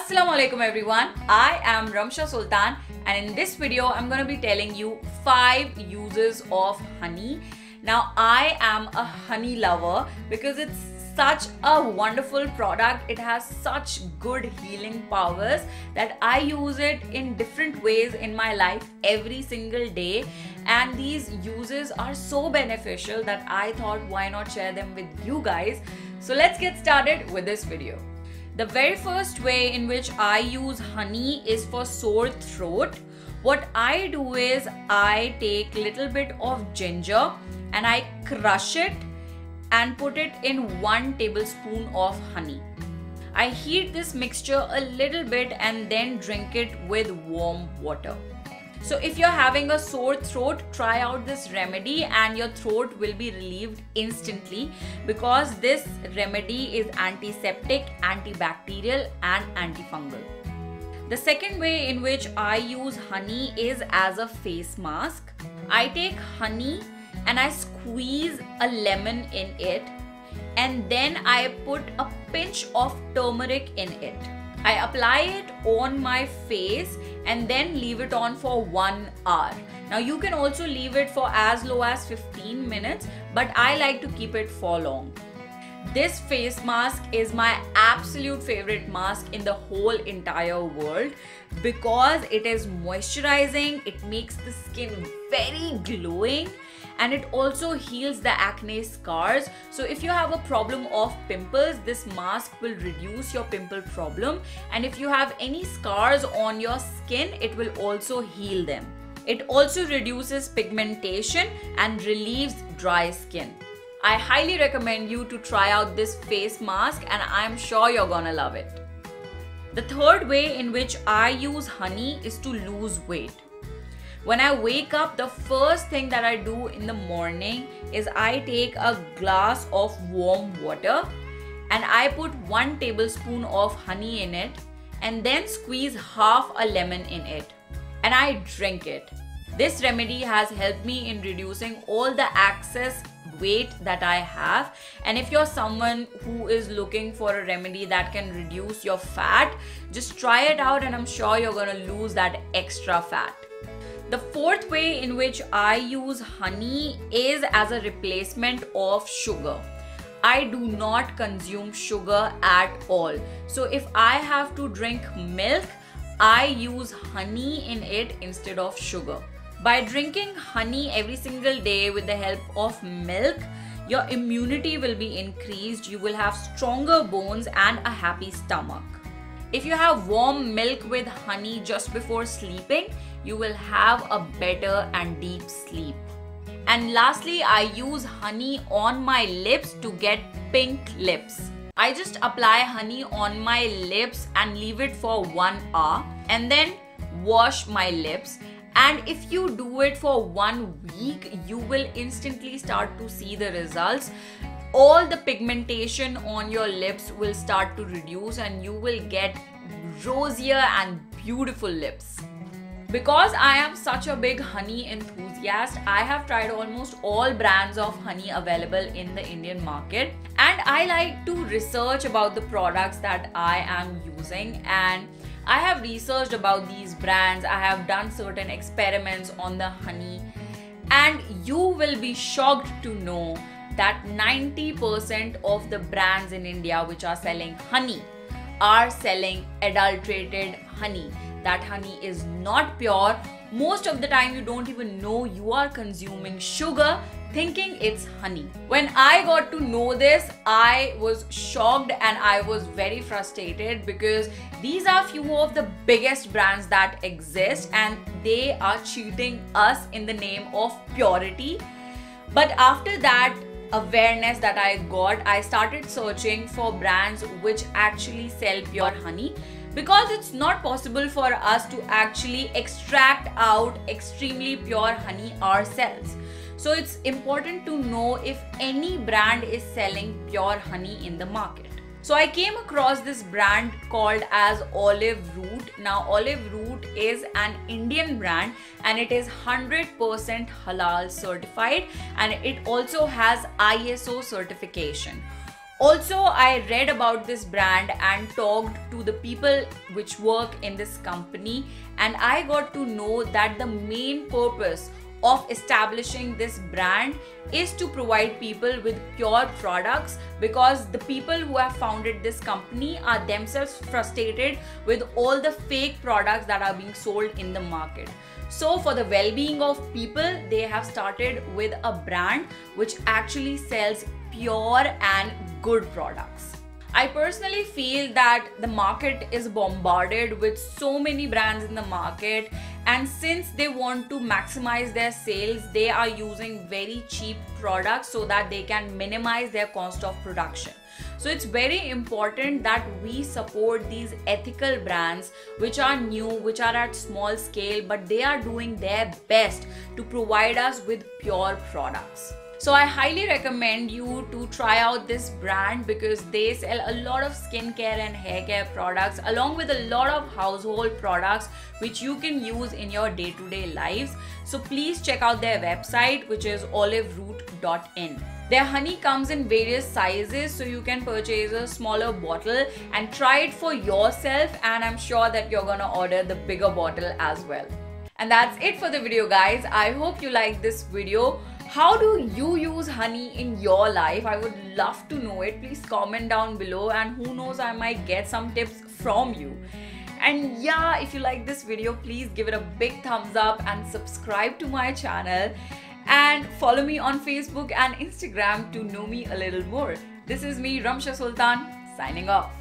Assalamualaikum everyone, I am Ramsha Sultan and in this video I'm going to be telling you 5 uses of honey. Now I am a honey lover because it's such a wonderful product. It has such good healing powers that I use it in different ways in my life every single day, and these uses are so beneficial that I thought why not share them with you guys. So let's get started with this video. The very first way in which I use honey is for sore throat. What I do is I take little bit of ginger and I crush it and put it in 1 tablespoon of honey. I heat this mixture a little bit and then drink it with warm water. So if you're having a sore throat, try out this remedy and your throat will be relieved instantly because this remedy is antiseptic, antibacterial and antifungal. The second way in which I use honey is as a face mask. I take honey and I squeeze a lemon in it and then I put a pinch of turmeric in it. I apply it on my face and then leave it on for 1 hour. Now you can also leave it for as low as 15 minutes, but I like to keep it for long. This face mask is my absolute favorite mask in the whole entire world because it is moisturizing, it makes the skin very glowing, and it also heals the acne scars. So if you have a problem of pimples, this mask will reduce your pimple problem, and if you have any scars on your skin, it will also heal them. It also reduces pigmentation and relieves dry skin. I highly recommend you to try out this face mask and I'm sure you're gonna love it. The third way in which I use honey is to lose weight. When I wake up, the first thing that I do in the morning is I take a glass of warm water and I put 1 tablespoon of honey in it and then squeeze half a lemon in it and I drink it. This remedy has helped me in reducing all the excess weight that I have, and if you're someone who is looking for a remedy that can reduce your fat, just try it out and I'm sure you're gonna lose that extra fat. The fourth way in which I use honey is as a replacement of sugar. I do not consume sugar at all. So if I have to drink milk, I use honey in it instead of sugar. By drinking honey every single day with the help of milk, your immunity will be increased, you will have stronger bones and a happy stomach. If you have warm milk with honey just before sleeping, you will have a better and deep sleep. And lastly, I use honey on my lips to get pink lips. I just apply honey on my lips and leave it for 1 hour and then wash my lips. And if you do it for 1 week, you will instantly start to see the results. All the pigmentation on your lips will start to reduce and you will get rosier and beautiful lips. Because I am such a big honey enthusiast, I have tried almost all brands of honey available in the Indian market, and I like to research about the products that I am using, and I have researched about these brands. I have done certain experiments on the honey, and you will be shocked to know that 90% of the brands in India which are selling honey are selling adulterated honey. That honey is not pure. Most of the time you don't even know you are consuming sugar thinking it's honey. When I got to know this, I was shocked and I was very frustrated because these are few of the biggest brands that exist and they are cheating us in the name of purity. But after that awareness that I got, I started searching for brands which actually sell pure honey, because it's not possible for us to actually extract out extremely pure honey ourselves. So it's important to know if any brand is selling pure honey in the market. So I came across this brand called as Olive Root. Now Olive Root is an Indian brand and it is 100% halal certified and it also has ISO certification. Also, I read about this brand and talked to the people which work in this company, and I got to know that the main purpose of establishing this brand is to provide people with pure products, because the people who have founded this company are themselves frustrated with all the fake products that are being sold in the market. So for the well-being of people, they have started with a brand which actually sells pure and good products. I personally feel that the market is bombarded with so many brands in the market, and since they want to maximize their sales, they are using very cheap products so that they can minimize their cost of production. So it's very important that we support these ethical brands which are new, which are at small scale, but they are doing their best to provide us with pure products. So I highly recommend you to try out this brand because they sell a lot of skincare and hair care products along with a lot of household products which you can use in your day-to-day lives. So please check out their website, which is oliveroot.in. Their honey comes in various sizes, so you can purchase a smaller bottle and try it for yourself, and I'm sure that you're gonna order the bigger bottle as well. And that's it for the video, guys. I hope you liked this video. How do you use honey in your life? I would love to know it. Please comment down below, and who knows, I might get some tips from you. And yeah, if you like this video, please give it a big thumbs up and subscribe to my channel. And follow me on Facebook and Instagram to know me a little more. This is me, Ramsha Sultan, signing off.